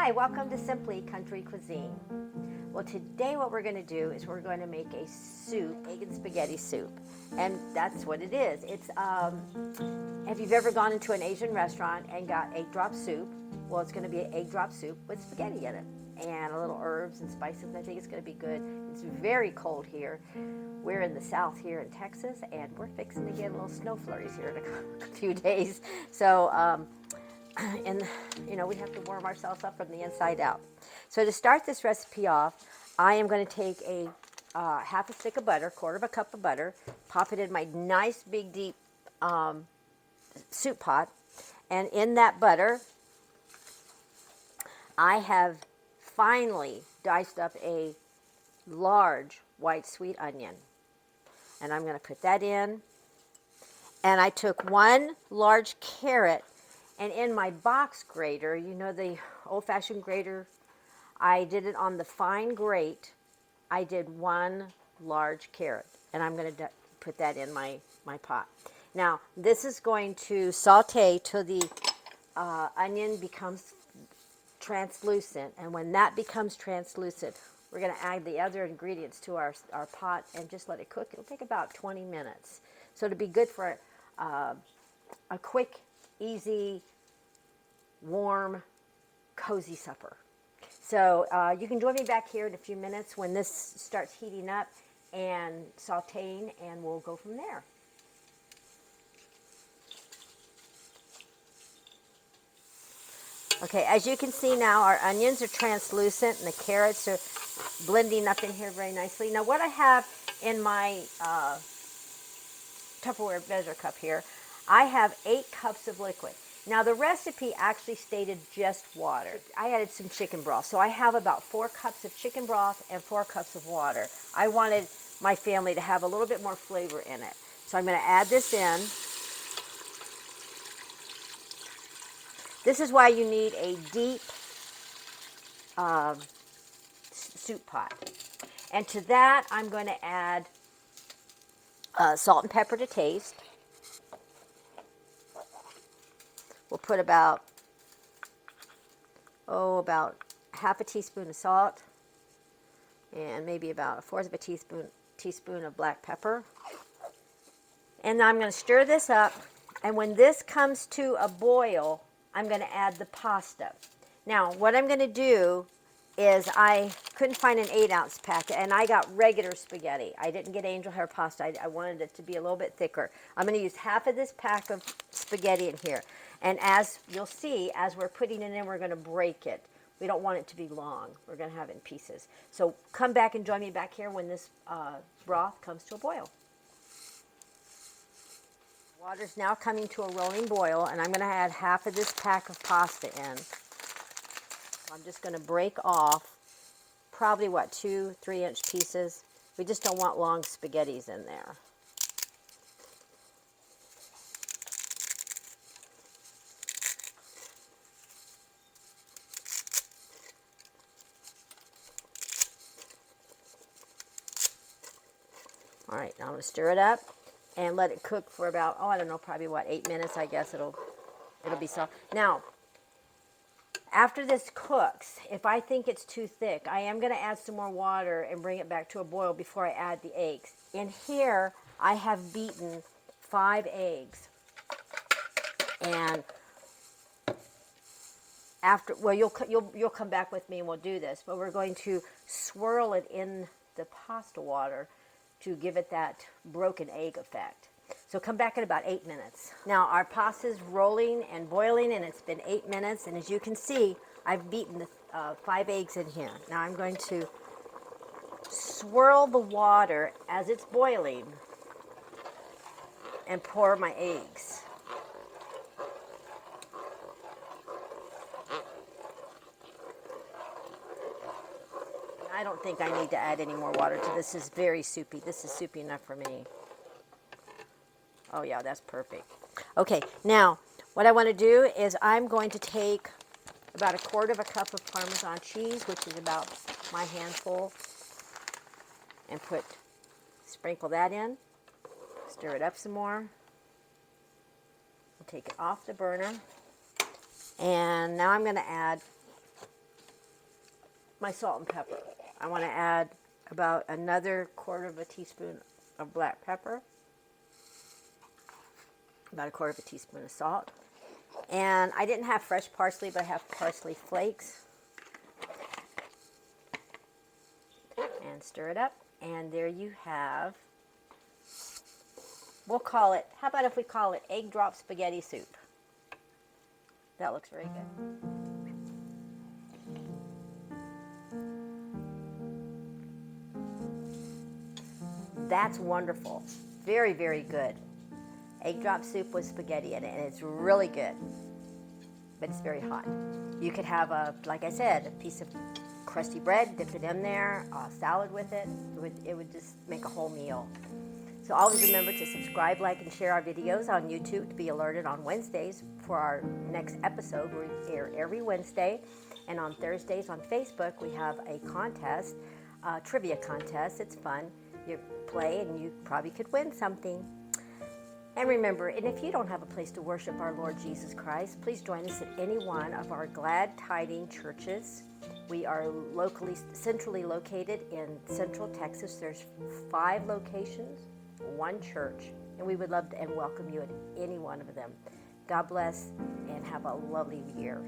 Hi, welcome to Simply Country Cuisine. Well, today what we're going to do is we're going to make a soup, egg and spaghetti soup. And that's what it is. It's, if you've ever gone into an Asian restaurant and got egg drop soup, well, it's going to be an egg drop soup with spaghetti in it and a little herbs and spices. I think it's going to be good. It's very cold here. We're in the south here in Texas, and we're fixing to get a little snow flurries here in a few days. So, and you know, we have to warm ourselves up from the inside out. So to start this recipe off, I am going to take a half a stick of butter, quarter of a cup of butter, pop it in my nice big deep soup pot, and in that butter I have finely diced up a large white sweet onion, and I'm going to put that in. And I took one large carrot, and in my box grater, you know, the old-fashioned grater, I did it on the fine grate. I did one large carrot, and I'm going to put that in my pot. Now, this is going to saute till the onion becomes translucent, and when that becomes translucent, we're going to add the other ingredients to our pot and just let it cook. It'll take about 20 minutes. So it'll be good for a quick, easy, warm, cozy supper. So you can join me back here in a few minutes when this starts heating up and sauteing, and we'll go from there. Okay, as you can see now, our onions are translucent and the carrots are blending up in here very nicely. Now what I have in my Tupperware measure cup here, I have 8 cups of liquid. Now the recipe actually stated just water. I added some chicken broth, so I have about 4 cups of chicken broth and 4 cups of water. I wanted my family to have a little bit more flavor in it. So I'm going to add this in. This is why you need a deep soup pot. And to that, I'm going to add salt and pepper to taste. We'll put about half a teaspoon of salt and maybe about 1/4 of a teaspoon of black pepper. And I'm going to stir this up, and when this comes to a boil, I'm going to add the pasta. Now, what I'm going to do is I couldn't find an 8-ounce pack, and I got regular spaghetti. I didn't get angel hair pasta. I wanted it to be a little bit thicker. I'm going to use half of this pack of spaghetti in here. And as you'll see, as we're putting it in, we're going to break it. We don't want it to be long. We're going to have it in pieces. So come back and join me back here when this broth comes to a boil. Water's now coming to a rolling boil, and I'm going to add half of this pack of pasta in. I'm just going to break off probably, 2-3 inch pieces. We just don't want long spaghettis in there. All right, now I'm going to stir it up and let it cook for about, I don't know, probably 8 minutes. I guess it'll be soft. Now, after this cooks, if I think it's too thick, I am going to add some more water and bring it back to a boil before I add the eggs. In here, I have beaten 5 eggs. And after, well, you'll come back with me and we'll do this, but we're going to swirl it in the pasta water to give it that broken egg effect. So come back in about 8 minutes. Now our pasta's rolling and boiling, and it's been 8 minutes, and as you can see, I've beaten the 5 eggs in here. Now I'm going to swirl the water as it's boiling and pour my eggs. I don't think I need to add any more water to this. This is very soupy. This is soupy enough for me. Oh yeah, that's perfect. Okay, now what I want to do is I'm going to take about 1/4 cup of Parmesan cheese, which is about my handful, and sprinkle that in. Stir it up some more. I'll take it off the burner. And now I'm going to add my salt and pepper. I want to add about another quarter of a teaspoon of black pepper, about a quarter of a teaspoon of salt. And I didn't have fresh parsley, but I have parsley flakes. And stir it up. And there you have, we'll call it, how about if we call it egg drop spaghetti soup? That looks very good. That's wonderful. Very, very good. Egg drop soup with spaghetti in it, and it's really good. But it's very hot. You could have like I said, a piece of crusty bread, dip it in there, salad with it. It would just make a whole meal. So always remember to subscribe, like, and share our videos on YouTube to be alerted on Wednesdays for our next episode. We air every Wednesday. And on Thursdays on Facebook, we have a contest, trivia contest. It's fun. You play and you probably could win something. And remember, and if you don't have a place to worship our Lord Jesus Christ, please join us at any one of our Glad Tiding churches. We are centrally located in Central Texas. There's 5 locations, 1 church, and we would love to and welcome you at any one of them. God bless and have a lovely year.